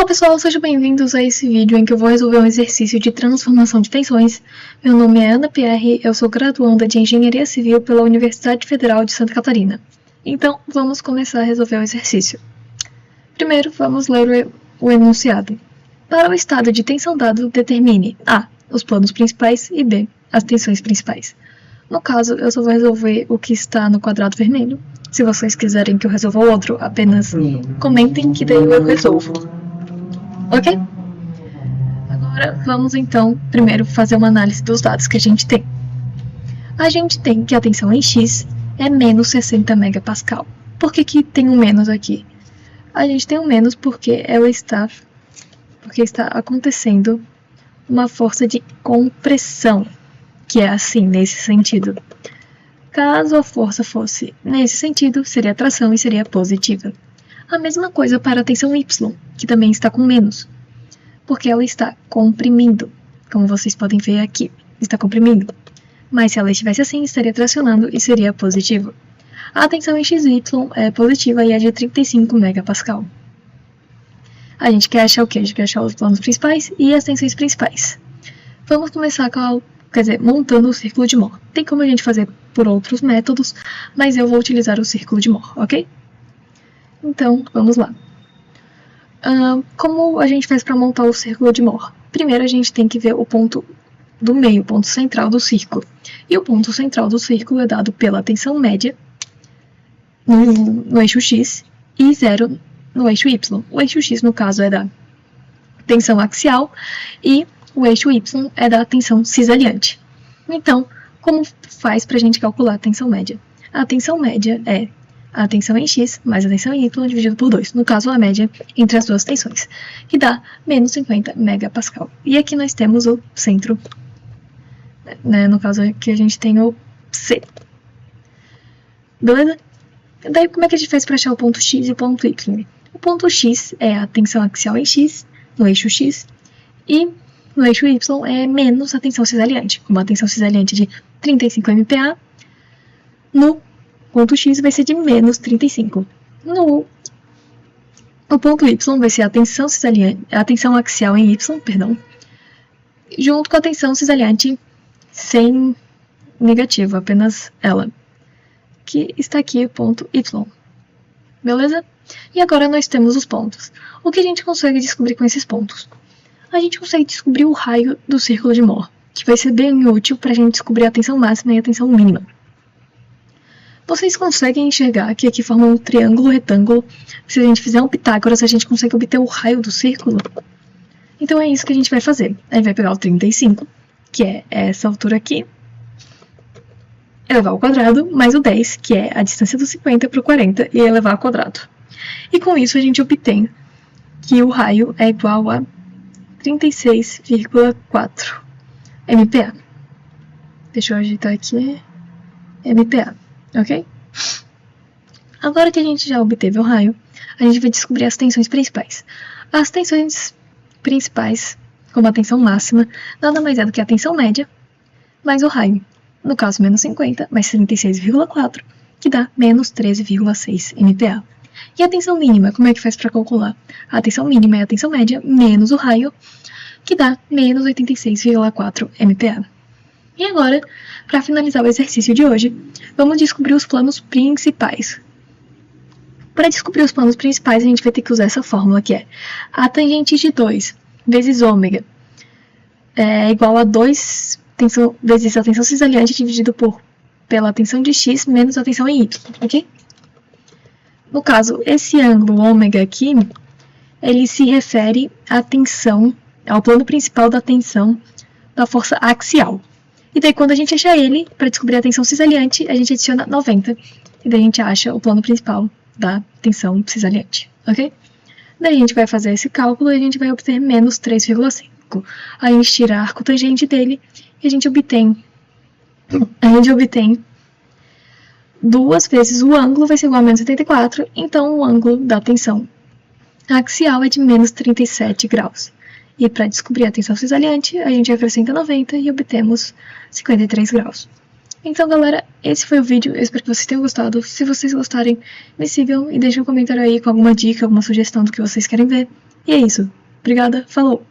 pessoal, sejam bem-vindos a esse vídeo em que eu vou resolver um exercício de transformação de tensões. Meu nome é Ana Pierre, eu sou graduanda de Engenharia Civil pela Universidade Federal de Santa Catarina. Então, vamos começar a resolver o exercício. Primeiro, vamos ler o enunciado. Para o estado de tensão dado, determine A. Os planos principais e B. As tensões principais. No caso, eu só vou resolver o que está no quadrado vermelho. Se vocês quiserem que eu resolva o outro, apenas comentem que daí eu resolvo. Ok? Agora vamos então primeiro fazer uma análise dos dados que a gente tem. A gente tem que a tensão em X é menos 60 MPa. Por que tem um menos aqui? A gente tem um menos porque está acontecendo uma força de compressão, que é assim, nesse sentido. Caso a força fosse nesse sentido, seria tração e seria positiva. A mesma coisa para a tensão Y, que também está com menos, porque ela está comprimindo, como vocês podem ver aqui, está comprimindo. Mas se ela estivesse assim, estaria tracionando e seria positivo. A tensão em XY é positiva e é de 35 MPa. A gente quer achar o quê? A gente quer achar os planos principais e as tensões principais. Vamos começar montando o círculo de Mohr. Tem como a gente fazer por outros métodos, mas eu vou utilizar o círculo de Mohr, ok? Então, vamos lá. Como a gente faz para montar o círculo de Mohr? Primeiro, a gente tem que ver o ponto do meio, o ponto central do círculo. E o ponto central do círculo é dado pela tensão média no eixo X e 0 no eixo Y. O eixo X, no caso, é da tensão axial e o eixo Y é da tensão cisaliante. Então, como faz para a gente calcular a tensão média? A tensão média é a tensão em X mais a tensão em Y dividido por 2. No caso, a média entre as duas tensões, que dá menos 50 MPa. E aqui nós temos o centro, né? No caso aqui a gente tem o C. Beleza? Daí, como é que a gente faz para achar o ponto X e o ponto Y? O ponto X é a tensão axial em X, no eixo X, e no eixo Y é menos a tensão cisaliante. Como a tensão cisaliante é de 35 MPa, no ponto X vai ser de menos 35. O ponto Y vai ser a tensão cisaliante, a tensão axial em Y, junto com a tensão cisaliante sem negativo, apenas ela, que está aqui o ponto Y. Beleza? E agora nós temos os pontos. O que a gente consegue descobrir com esses pontos? A gente consegue descobrir o raio do círculo de Mohr, que vai ser bem útil para a gente descobrir a tensão máxima e a tensão mínima. Vocês conseguem enxergar que aqui forma um triângulo retângulo. Se a gente fizer um Pitágoras, a gente consegue obter o raio do círculo. Então é isso que a gente vai fazer. A gente vai pegar o 35, que é essa altura aqui, elevar ao quadrado, mais o 10, que é a distância do 50 para o 40, e elevar ao quadrado. E com isso a gente obtém que o raio é igual a 36,4 MPa. Deixa eu agitar aqui. MPa, ok? Agora que a gente já obteve o raio, a gente vai descobrir as tensões principais. As tensões principais, como a tensão máxima, nada mais é do que a tensão média mais o raio. No caso, menos 50 mais 36,4, que dá menos 13,6 MPa. E a tensão mínima, como é que faz para calcular? A tensão mínima é a tensão média menos o raio, que dá menos 86,4 MPa. E agora, para finalizar o exercício de hoje, vamos descobrir os planos principais. Para descobrir os planos principais, a gente vai ter que usar essa fórmula, que é a tangente de 2 vezes ômega é igual a 2 vezes a tensão cisaliante dividido pela tensão de X menos a tensão em Y, ok? No caso, esse ângulo ômega aqui, ele se refere à tensão, ao plano principal da tensão da força axial. E daí, quando a gente achar ele, para descobrir a tensão cisaliante, a gente adiciona 90. E daí a gente acha o plano principal da tensão cisaliante, ok? Daí a gente vai fazer esse cálculo e a gente vai obter menos 3,5. Aí a gente tira a arcotangente dele e a gente obtém 2 vezes o ângulo vai ser igual a menos 74, então o ângulo da tensão axial é de menos 37 graus. E para descobrir a tensão cisaliante, a gente acrescenta 90 e obtemos 53 graus. Então, galera, esse foi o vídeo. Eu espero que vocês tenham gostado. Se vocês gostarem, me sigam e deixem um comentário aí com alguma dica, alguma sugestão do que vocês querem ver. E é isso. Obrigada, falou!